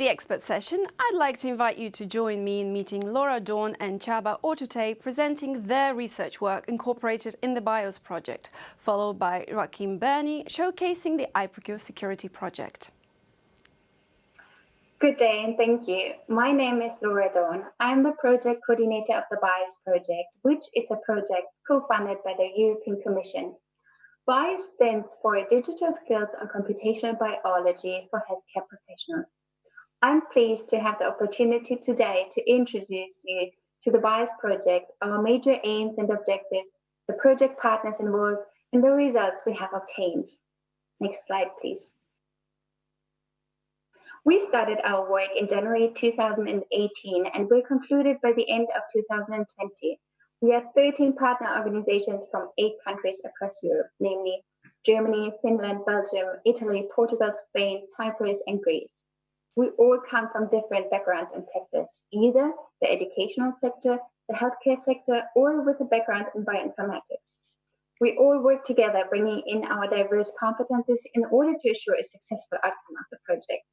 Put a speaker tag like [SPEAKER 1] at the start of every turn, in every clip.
[SPEAKER 1] the expert session, I'd like to invite you to join me in meeting Laura Dawn and Csaba Ortutei presenting their research work incorporated in the BIOS project, followed by Joachim Berni showcasing the iProcureSecurity project.
[SPEAKER 2] Good day and thank you. My name is Laura Dawn. I'm the project coordinator of the BIOS project, which is a project co-funded by the European Commission. BIOS stands for Digital Skills on Computational Biology for Healthcare Professionals. I'm pleased to have the opportunity today to introduce you to the BIOS project, our major aims and objectives, the project partners involved, and the results we have obtained. Next slide, please. We started our work in January 2018 and were concluded by the end of 2020. We have 13 partner organizations from 8 countries across Europe, namely Germany, Finland, Belgium, Italy, Portugal, Spain, Cyprus, and Greece. We all come from different backgrounds and sectors, either the educational sector, the healthcare sector, or with a background in bioinformatics. We all work together, bringing in our diverse competencies in order to assure a successful outcome of the project.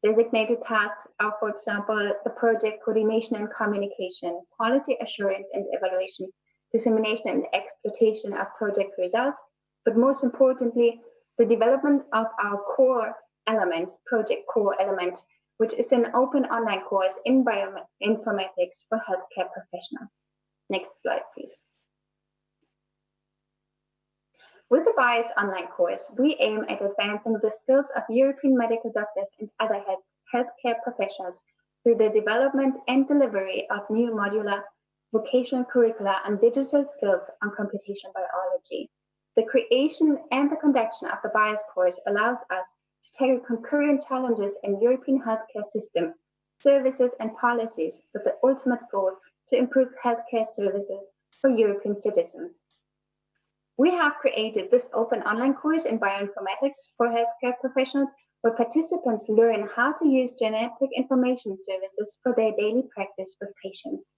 [SPEAKER 2] Designated tasks are, for example, the project coordination and communication, quality assurance and evaluation, dissemination and exploitation of project results, but most importantly, the development of our core element, project core element, which is an open online course in bioinformatics for healthcare professionals. Next slide, please. With the BIOS online course, we aim at advancing the skills of European medical doctors and other healthcare professionals through the development and delivery of new modular vocational curricula on digital skills on computational biology. The creation and the conduction of the BIOS course allows us to tackle concurrent challenges in European healthcare systems, services, and policies with the ultimate goal to improve healthcare services for European citizens. We have created this open online course in bioinformatics for healthcare professionals where participants learn how to use genetic information services for their daily practice with patients.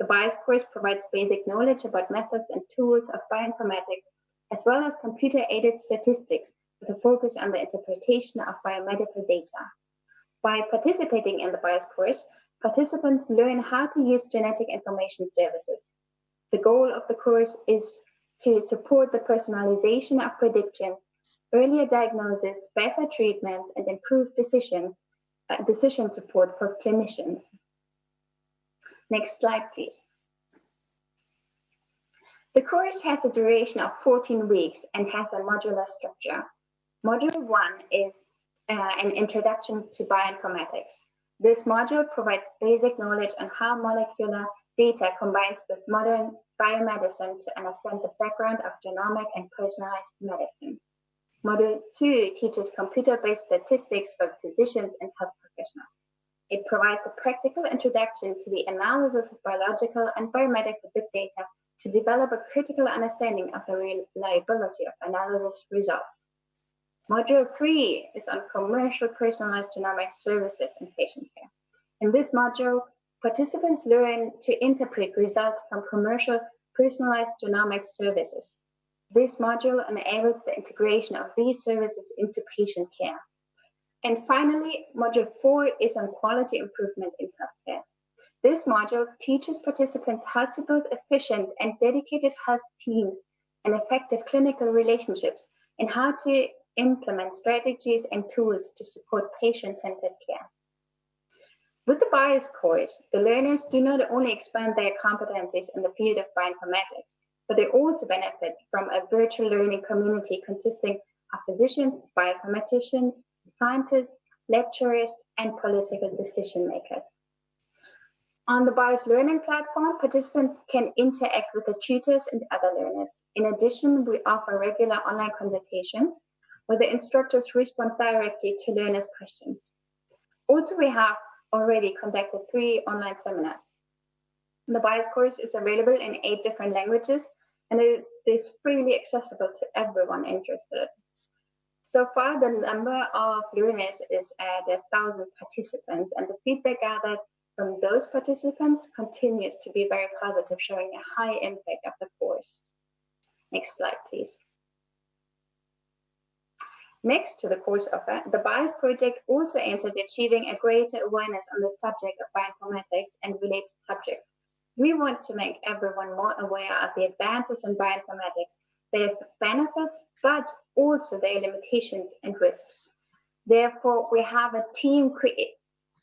[SPEAKER 2] The BIOS course provides basic knowledge about methods and tools of bioinformatics, as well as computer-aided statistics with a focus on the interpretation of biomedical data. By participating in the BIOS course, participants learn how to use genetic information services. The goal of the course is to support the personalization of predictions, earlier diagnosis, better treatments, and improved decision support for clinicians. Next slide, please. The course has a duration of 14 weeks and has a modular structure. Module 1 is an introduction to bioinformatics. This module provides basic knowledge on how molecular data combines with modern biomedicine to understand the background of genomic and personalized medicine. Module 2 teaches computer-based statistics for physicians and health professionals. It provides a practical introduction to the analysis of biological and biomedical big data to develop a critical understanding of the reliability of analysis results. Module 3 is on commercial personalized genomic services and patient care. In this module, participants learn to interpret results from commercial personalized genomic services. This module enables the integration of these services into patient care. And finally, Module 4 is on quality improvement in healthcare. This module teaches participants how to build efficient and dedicated health teams and effective clinical relationships, and how to implement strategies and tools to support patient-centered care. With the BIOS course, the learners do not only expand their competencies in the field of bioinformatics, but they also benefit from a virtual learning community consisting of physicians, bioinformaticians, scientists, lecturers, and political decision makers. On the BIOS learning platform, participants can interact with the tutors and other learners. In addition, we offer regular online consultations where the instructors respond directly to learners' questions. Also, we have already conducted 3 online seminars. The BIOS course is available in 8 different languages, and it is freely accessible to everyone interested. So far, the number of learners is at 1,000 participants, and the feedback gathered from those participants continues to be very positive, showing a high impact of the course. Next slide, please. Next to the course offer, the BIOS project also aims at achieving a greater awareness on the subject of bioinformatics and related subjects. We want to make everyone more aware of the advances in bioinformatics, their benefits, but also their limitations and risks. Therefore, we have a team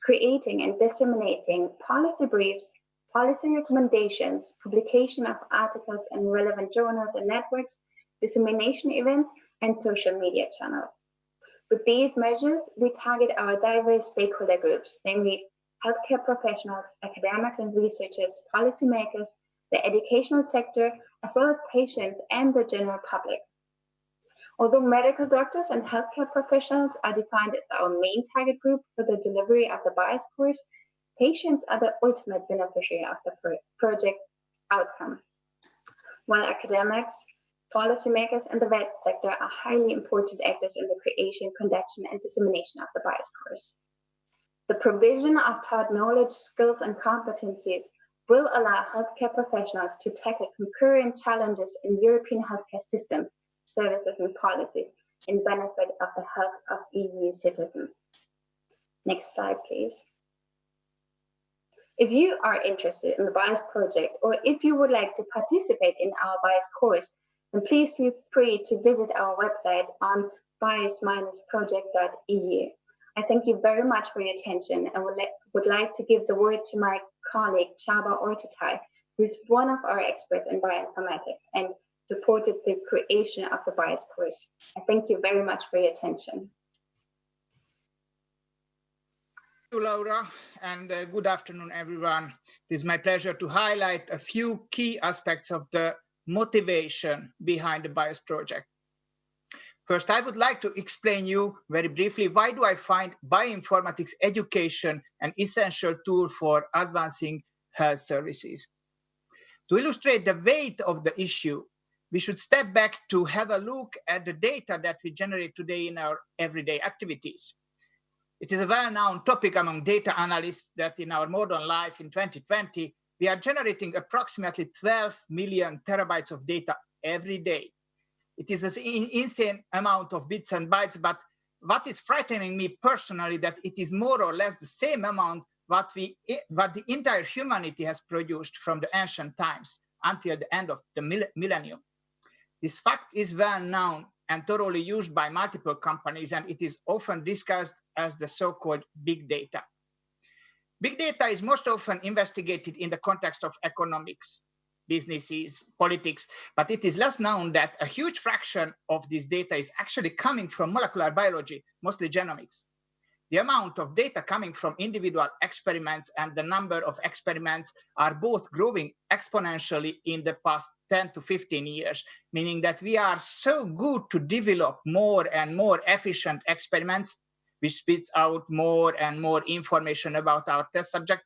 [SPEAKER 2] creating and disseminating policy briefs, policy recommendations, publication of articles in relevant journals and networks, dissemination events, and social media channels. With these measures, we target our diverse stakeholder groups, namely healthcare professionals, academics and researchers, policymakers, the educational sector, as well as patients and the general public. Although medical doctors and healthcare professionals are defined as our main target group for the delivery of the BIOS course, patients are the ultimate beneficiary of the project outcome. While academics, policymakers, and the vet sector are highly important actors in the creation, conduction, and dissemination of the BIOS course. The provision of taught knowledge, skills, and competencies will allow healthcare professionals to tackle concurrent challenges in European healthcare systems, services, and policies in benefit of the health of EU citizens. Next slide, please. If you are interested in the BIOS project, or if you would like to participate in our BIOS course, then please feel free to visit our website on bios-project.eu. I thank you very much for your attention and would like to give the word to my colleague, Csaba Ortatai, who is one of our experts in bioinformatics and supported the creation of the BIOS course. I thank you very much for your attention.
[SPEAKER 3] Thank you, Laura, and good afternoon, everyone. It is my pleasure to highlight a few key aspects of the motivation behind the BIOS project. First, I would like to explain you very briefly why do I find bioinformatics education an essential tool for advancing health services. To illustrate the weight of the issue, we should step back to have a look at the data that we generate today in our everyday activities. It is a well-known topic among data analysts that in our modern life in 2020, we are generating approximately 12 million terabytes of data every day. It is an insane amount of bits and bytes, but what is frightening me personally that it is more or less the same amount what the entire humanity has produced from the ancient times until the end of the millennium. This fact is well known and thoroughly used by multiple companies, and it is often discussed as the so-called big data. Big data is most often investigated in the context of economics, businesses, politics, but it is less known that a huge fraction of this data is actually coming from molecular biology, mostly genomics. The amount of data coming from individual experiments and the number of experiments are both growing exponentially in the past 10 to 15 years, meaning that we are so good to develop more and more efficient experiments, which spits out more and more information about our test subject,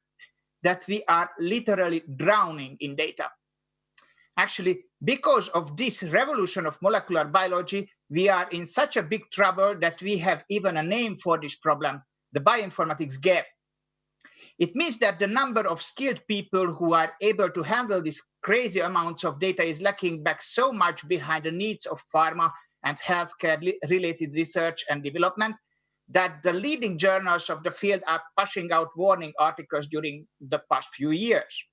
[SPEAKER 3] that we are literally drowning in data. Actually, because of this revolution of molecular biology, we are in such a big trouble that we have even a name for this problem, the bioinformatics gap. It means that the number of skilled people who are able to handle these crazy amounts of data is lacking back so much behind the needs of pharma and healthcare-related research and development that the leading journals of the field are pushing out warning articles during the past few years.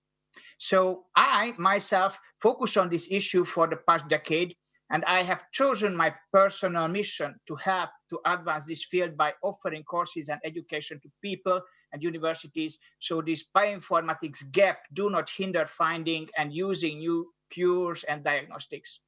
[SPEAKER 3] So I, myself, focus on this issue for the past decade, and I have chosen my personal mission to help to advance this field by offering courses and education to people and universities so this bioinformatics gap do not hinder finding and using new cures and diagnostics.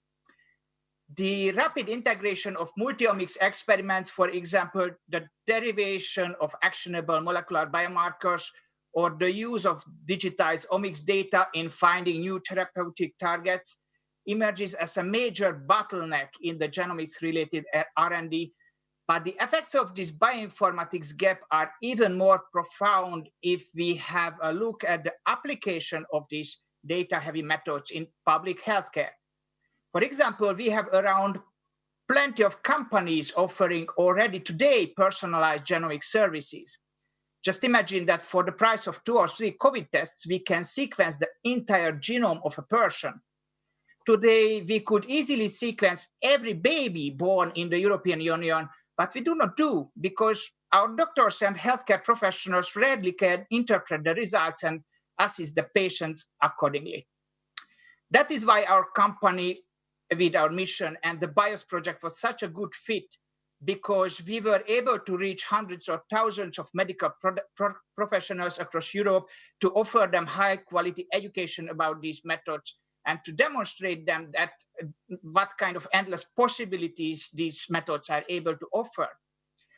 [SPEAKER 3] The rapid integration of multiomics experiments, for example, the derivation of actionable molecular biomarkers, or the use of digitized omics data in finding new therapeutic targets, emerges as a major bottleneck in the genomics-related R&D. But the effects of this bioinformatics gap are even more profound if we have a look at the application of these data-heavy methods in public healthcare. For example, we have around plenty of companies offering already today personalized genomic services. Just imagine that for the price of 2 or 3 COVID tests, we can sequence the entire genome of a person. Today, we could easily sequence every baby born in the European Union But we do not do because our doctors and healthcare professionals rarely can interpret the results and assist the patients accordingly. That is why our company, with our mission and the BIOS project, was such a good fit, because we were able to reach hundreds or thousands of medical professionals across Europe to offer them high quality education about these methods and to demonstrate them that what kind of endless possibilities these methods are able to offer.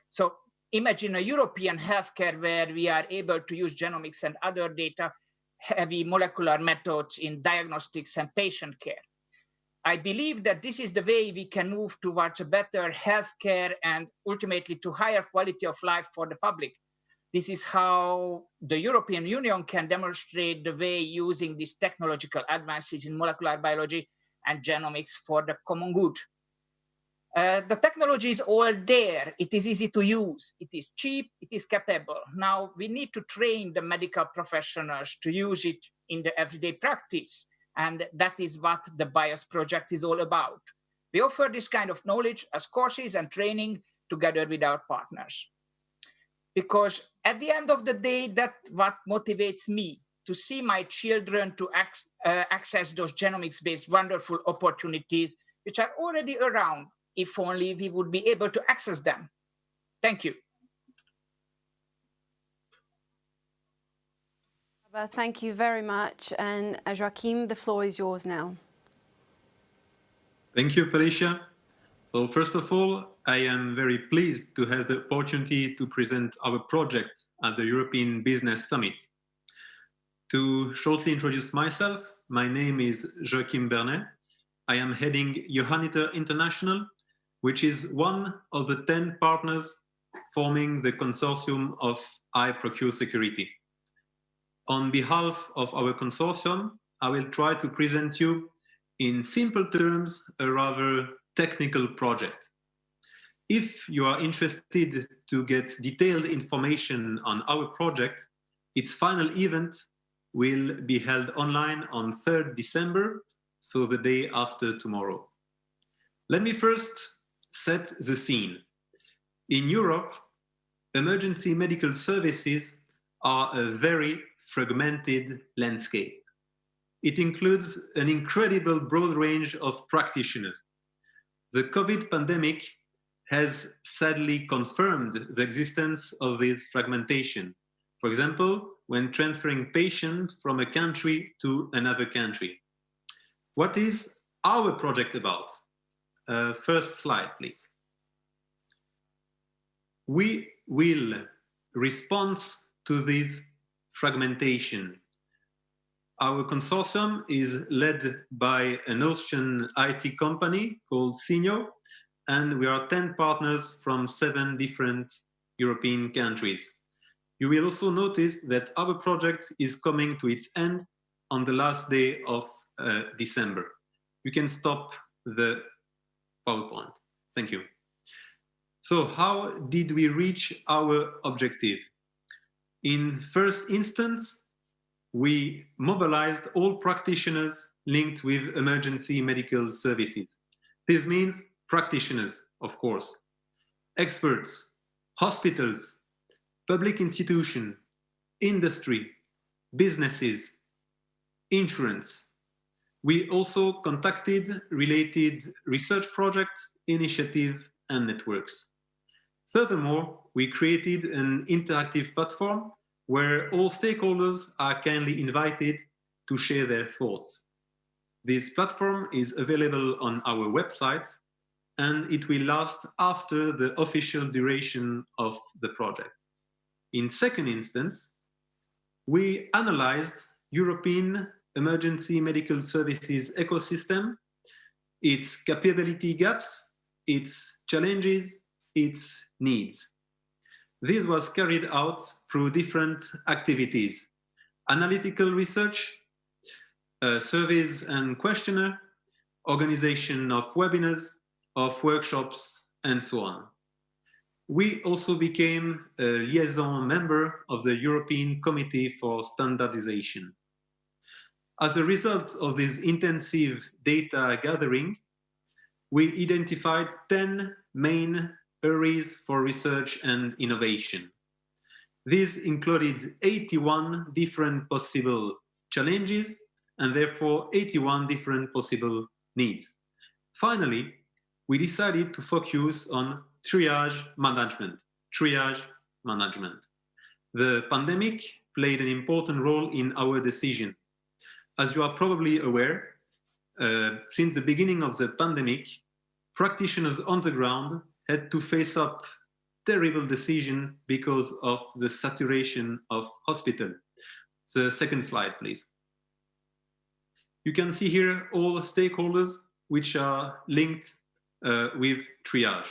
[SPEAKER 3] So imagine a European healthcare where we are able to use genomics and other data heavy molecular methods in diagnostics and patient care. I believe that this is the way we can move towards a better healthcare and ultimately to higher quality of life for the public. This is how the European Union can demonstrate the way using these technological advances in molecular biology and genomics for the common good. The technology is all there. It is easy to use. It is cheap. It is capable. Now we need to train the medical professionals to use it in the everyday practice. And that is what the BIOS project is all about. We offer this kind of knowledge as courses and training together with our partners. Because at the end of the day, that's what motivates me, to see my children to access those genomics-based wonderful opportunities, which are already around, if only we would be able to access them. Thank you.
[SPEAKER 1] Thank you very much. And Joachim, the floor is yours now.
[SPEAKER 4] Thank you, Felicia. So first of all, I am very pleased to have the opportunity to present our project at the European Business Summit. To shortly introduce myself, my name is Joachim Bernet. I am heading Johanniter International, which is one of the 10 partners forming the consortium of iProcureSecurity. On behalf of our consortium, I will try to present you in simple terms a rather technical project. If you are interested to get detailed information on our project, its final event will be held online on 3rd December, so the day after tomorrow. Let me first set the scene. In Europe, emergency medical services are a very fragmented landscape. It includes an incredible broad range of practitioners. The COVID pandemic has sadly confirmed the existence of this fragmentation. For example, when transferring patients from a country to another country. What is our project about? First slide, please. We will respond to this fragmentation. Our consortium is led by an Austrian IT company called Signo, and we are 10 partners from 7 different European countries. You will also notice that our project is coming to its end on the last day of December. You can stop the PowerPoint. Thank you. So how did we reach our objective? In first instance, we mobilized all practitioners linked with emergency medical services. This means practitioners, of course, experts, hospitals, public institutions, industry, businesses, insurance. We also contacted related research projects, initiatives, and networks. Furthermore, we created an interactive platform where all stakeholders are kindly invited to share their thoughts. This platform is available on our website, and it will last after the official duration of the project. In second instance, we analyzed European emergency medical services ecosystem, its capability gaps, its challenges, its needs. This was carried out through different activities: analytical research, surveys and questionnaire, organization of webinars, of workshops, and so on. We also became a liaison member of the European Committee for Standardization. As a result of this intensive data gathering, we identified 10 main areas for research and innovation. These included 81 different possible challenges and therefore 81 different possible needs. Finally, we decided to focus on triage management. The pandemic played an important role in our decision. As you are probably aware, since the beginning of the pandemic, practitioners on the ground had to face up terrible decision because of the saturation of hospital. The second slide, please. You can see here all stakeholders which are linked with triage.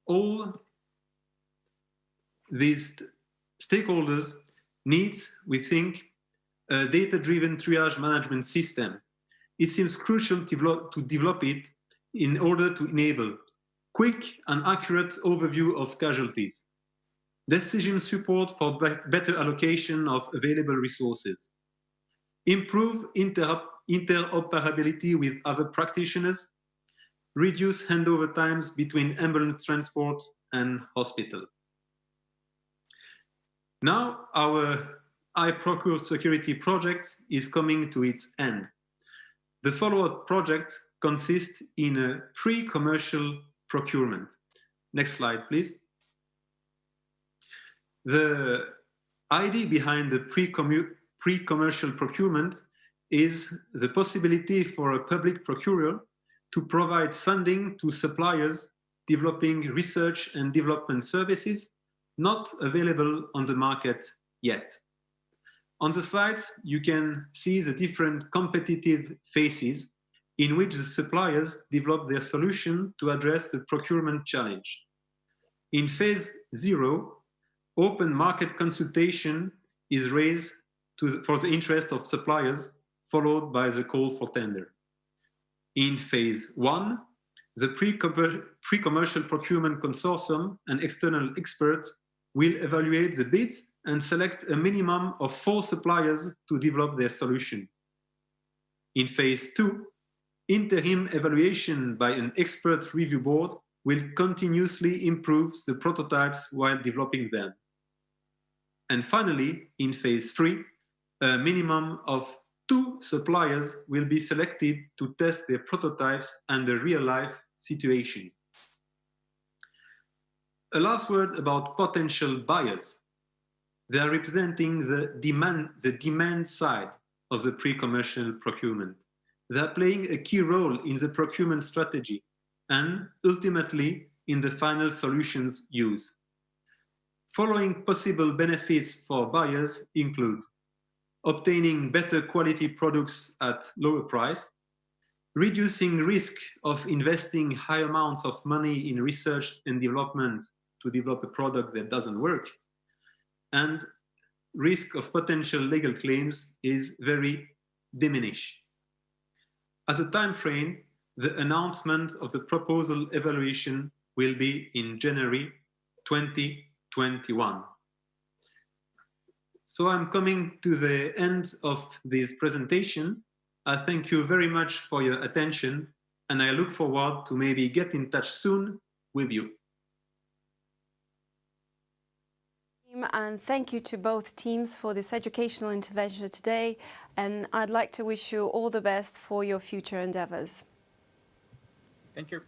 [SPEAKER 4] All these stakeholders need, we think, a data-driven triage management system. It seems crucial to develop it in order to enable quick and accurate overview of casualties, decision support for better allocation of available resources, improve interoperability with other practitioners, reduce handover times between ambulance transport and hospital. Now our iProcureSecurity project is coming to its end. The follow-up project consists in a pre-commercial procurement. Next slide, please. The idea behind the pre-commercial procurement is the possibility for a public procurer to provide funding to suppliers developing research and development services not available on the market yet. On the slides, you can see the different competitive phases in which the suppliers develop their solution to address the procurement challenge. In phase 0, open market consultation is raised for the interest of suppliers, followed by the call for tender. In phase 1, the pre-commercial procurement consortium and external experts will evaluate the bids and select a minimum of 4 suppliers to develop their solution. In phase 2, interim evaluation by an expert review board will continuously improve the prototypes while developing them. And finally, in phase 3, a minimum of 2 suppliers will be selected to test their prototypes under real-life situation. A last word about potential buyers. They are representing the demand side of the pre-commercial procurement. They are playing a key role in the procurement strategy and ultimately in the final solutions use. Following possible benefits for buyers include obtaining better quality products at lower price, reducing risk of investing high amounts of money in research and development to develop a product that doesn't work, and risk of potential legal claims is very diminished. As a time frame, the announcement of the proposal evaluation will be in January 2021. So I'm coming to the end of this presentation. I thank you very much for your attention, and I look forward to maybe get in touch soon with you.
[SPEAKER 1] And thank you to both teams for this educational intervention today. And I'd like to wish you all the best for your future endeavors.
[SPEAKER 3] Thank you.